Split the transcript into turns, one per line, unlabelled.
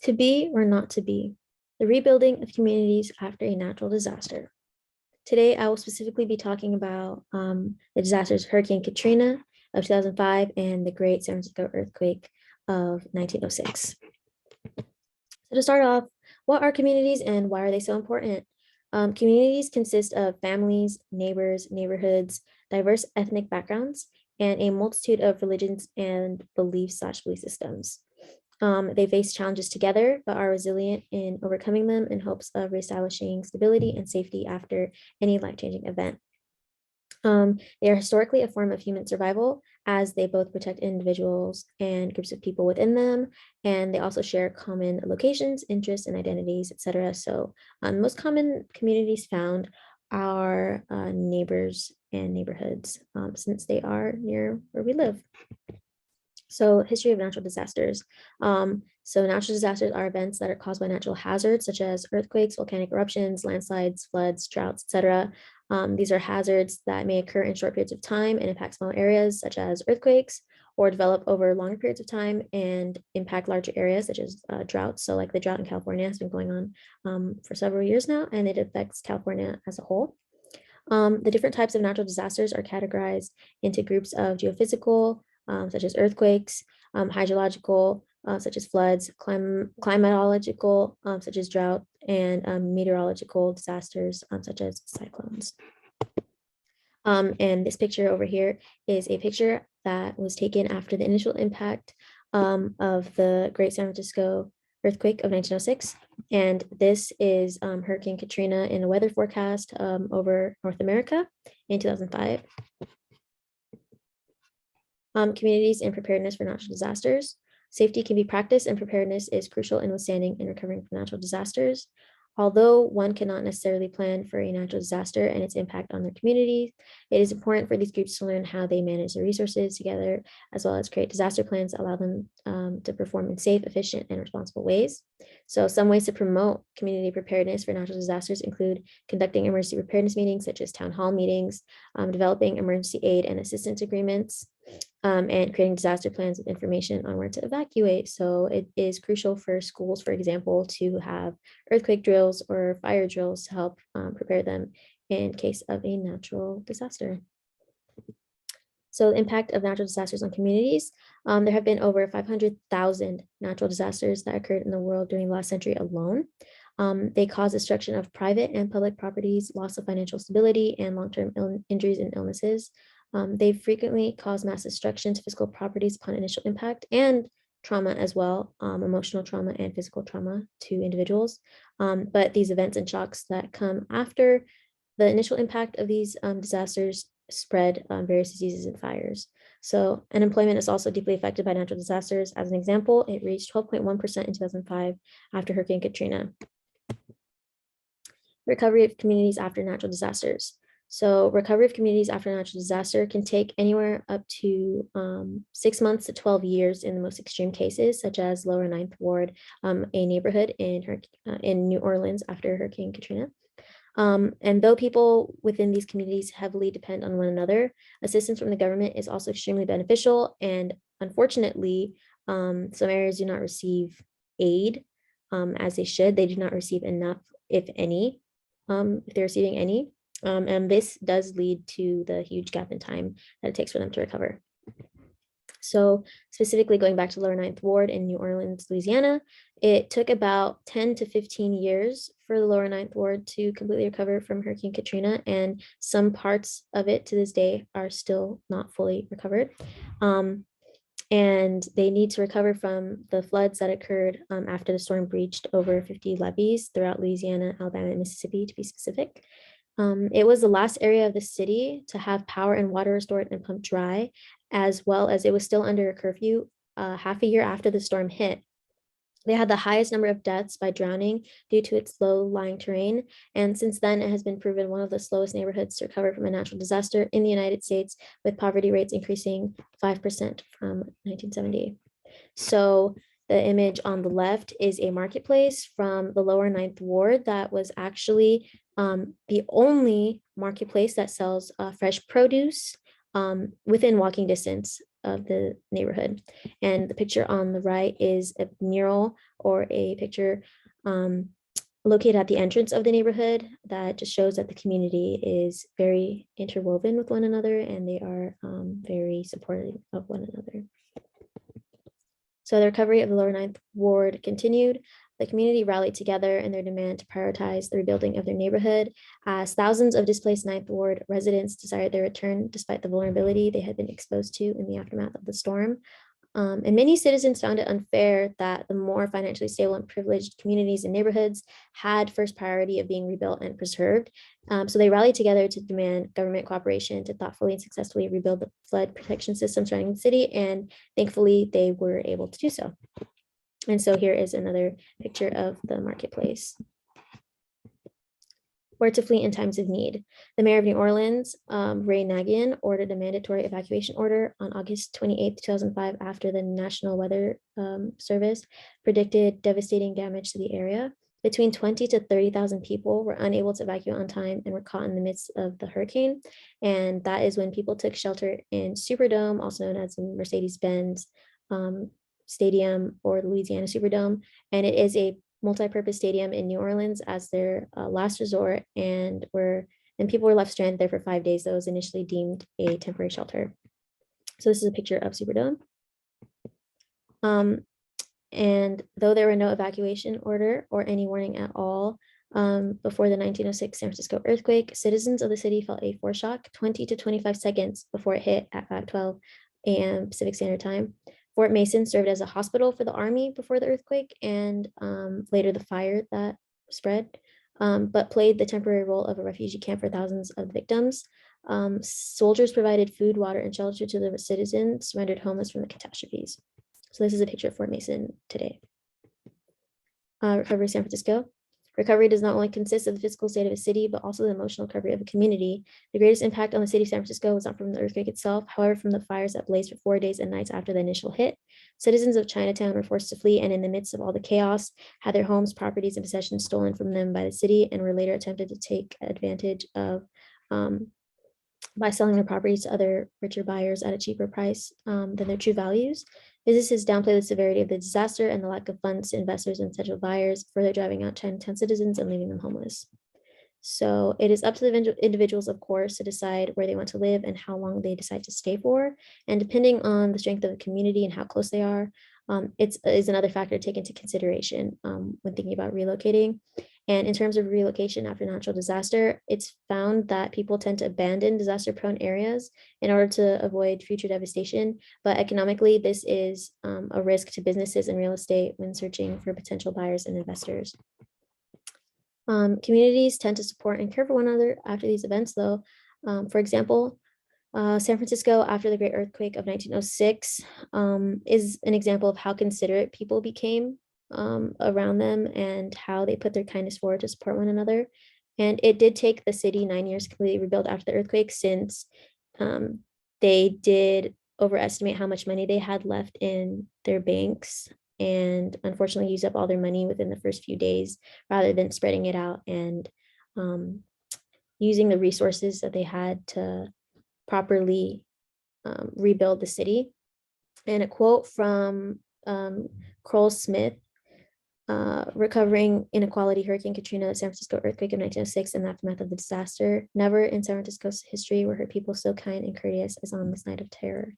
To be or not to be, the rebuilding of communities after a natural disaster. Today, I will specifically be talking about the disasters Hurricane Katrina of 2005 and the Great San Francisco Earthquake of 1906. So to start off, what are communities and why are they so important? Communities consist of families, neighbors, neighborhoods, diverse ethnic backgrounds, and a multitude of religions and belief systems. They face challenges together, but are resilient in overcoming them in hopes of reestablishing stability and safety after any life-changing event. They are historically a form of human survival as they both protect individuals and groups of people within them, and they also share common locations, interests, and identities, etc. So most common communities found are neighbors and neighborhoods since they are near where we live. So history of natural disasters. So natural disasters are events that are caused by natural hazards such as earthquakes, volcanic eruptions, landslides, floods, droughts, etc. These are hazards that may occur in short periods of time and impact small areas such as earthquakes, or develop over longer periods of time and impact larger areas such as droughts. So like the drought in California has been going on for several years now, and it affects California as a whole. The different types of natural disasters are categorized into groups of geophysical, such as earthquakes, hydrological, such as floods, climatological, such as drought, and meteorological disasters, such as cyclones. And this picture over here is a picture that was taken after the initial impact of the Great San Francisco earthquake of 1906. And this is Hurricane Katrina in a weather forecast over North America in 2005. Communities and preparedness for natural disasters. Safety can be practiced and preparedness is crucial in withstanding and recovering from natural disasters. Although one cannot necessarily plan for a natural disaster and its impact on their community, it is important for these groups to learn how they manage their resources together, as well as create disaster plans that allow them to perform in safe, efficient, and responsible ways. So some ways to promote community preparedness for natural disasters include conducting emergency preparedness meetings, such as town hall meetings, developing emergency aid and assistance agreements, and creating disaster plans with information on where to evacuate. So it is crucial for schools, for example, to have earthquake drills or fire drills to help prepare them in case of a natural disaster. So the impact of natural disasters on communities. There have been over 500,000 natural disasters that occurred in the world during the last century alone. They cause destruction of private and public properties, loss of financial stability, and long-term injuries and illnesses. They frequently cause mass destruction to physical properties upon initial impact and trauma as well, emotional trauma and physical trauma to individuals. But these events and shocks that come after the initial impact of these disasters spread various diseases and fires. So unemployment is also deeply affected by natural disasters. As an example, it reached 12.1% in 2005 after Hurricane Katrina. Recovery of communities after natural disasters. So recovery of communities after a natural disaster can take anywhere up to 6 months to 12 years in the most extreme cases, such as Lower Ninth Ward, a neighborhood in New Orleans after Hurricane Katrina. And though people within these communities heavily depend on one another, assistance from the government is also extremely beneficial. And unfortunately, some areas do not receive aid as they should. They do not receive enough, if any, if they're receiving any. And this does lead to the huge gap in time that it takes for them to recover. So specifically going back to Lower Ninth Ward in New Orleans, Louisiana, it took about 10 to 15 years for the Lower Ninth Ward to completely recover from Hurricane Katrina, and some parts of it to this day are still not fully recovered. And they need to recover from the floods that occurred after the storm breached over 50 levees throughout Louisiana, Alabama, and Mississippi, to be specific. It was the last area of the city to have power and water restored and pumped dry, as well as it was still under a curfew half a year after the storm hit. They had the highest number of deaths by drowning due to its low-lying terrain, and since then it has been proven one of the slowest neighborhoods to recover from a natural disaster in the United States, with poverty rates increasing 5% from 1970. So the image on the left is a marketplace from the Lower Ninth Ward that was actually the only marketplace that sells fresh produce within walking distance of the neighborhood. And the picture on the right is a mural or a picture located at the entrance of the neighborhood that just shows that the community is very interwoven with one another, and they are very supportive of one another. So the recovery of the lower Ninth Ward continued. The community rallied together in their demand to prioritize the rebuilding of their neighborhood, as thousands of displaced Ninth Ward residents desired their return despite the vulnerability they had been exposed to in the aftermath of the storm. And many citizens found it unfair that the more financially stable and privileged communities and neighborhoods had first priority of being rebuilt and preserved. So they rallied together to demand government cooperation to thoughtfully and successfully rebuild the flood protection system surrounding the city. And thankfully, they were able to do so. And so here is another picture of the marketplace. Where to flee in times of need. The mayor of New Orleans, Ray Nagin, ordered a mandatory evacuation order on August 28, 2005, after the National Weather Service predicted devastating damage to the area. Between 20 to 30,000 people were unable to evacuate on time and were caught in the midst of the hurricane. And that is when people took shelter in Superdome, also known as the Mercedes-Benz Stadium or Louisiana Superdome. And it is a multi-purpose stadium in New Orleans as their last resort, and people were left stranded there for 5 days. That was initially deemed a temporary shelter. So this is a picture of Superdome. And though there were no evacuation order or any warning at all before the 1906 San Francisco earthquake, citizens of the city felt a foreshock 20 to 25 seconds before it hit at 5:12 a.m. Pacific Standard Time. Fort Mason served as a hospital for the army before the earthquake and later the fire that spread, but played the temporary role of a refugee camp for thousands of victims. Soldiers provided food, water, and shelter to the citizens rendered homeless from the catastrophes. So this is a picture of Fort Mason today. Recovery San Francisco. Recovery does not only consist of the physical state of a city, but also the emotional recovery of a community. The greatest impact on the city of San Francisco was not from the earthquake itself, however, from the fires that blazed for 4 days and nights after the initial hit. Citizens of Chinatown were forced to flee, and in the midst of all the chaos, had their homes, properties, and possessions stolen from them by the city, and were later attempted to take advantage of by selling their properties to other richer buyers at a cheaper price than their true values. Businesses downplay the severity of the disaster and the lack of funds to investors and potential buyers, further driving out Chinatown citizens and leaving them homeless. So it is up to the individuals, of course, to decide where they want to live and how long they decide to stay for. And depending on the strength of the community and how close they are, it is another factor to take into consideration when thinking about relocating. And in terms of relocation after natural disaster, it's found that people tend to abandon disaster-prone areas in order to avoid future devastation. But economically, this is a risk to businesses and real estate when searching for potential buyers and investors. Communities tend to support and care for one another after these events, though. For example, San Francisco, after the Great Earthquake of 1906, is an example of how considerate people became around them and how they put their kindness forward to support one another. And it did take the city 9 years to completely rebuild after the earthquake, since they did overestimate how much money they had left in their banks and unfortunately use up all their money within the first few days rather than spreading it out and using the resources that they had to properly rebuild the city. And a quote from Kroll Smith, recovering inequality, Hurricane Katrina, the San Francisco earthquake of 1906, and the aftermath of the disaster. Never in San Francisco's history were her people so kind and courteous as on this night of terror.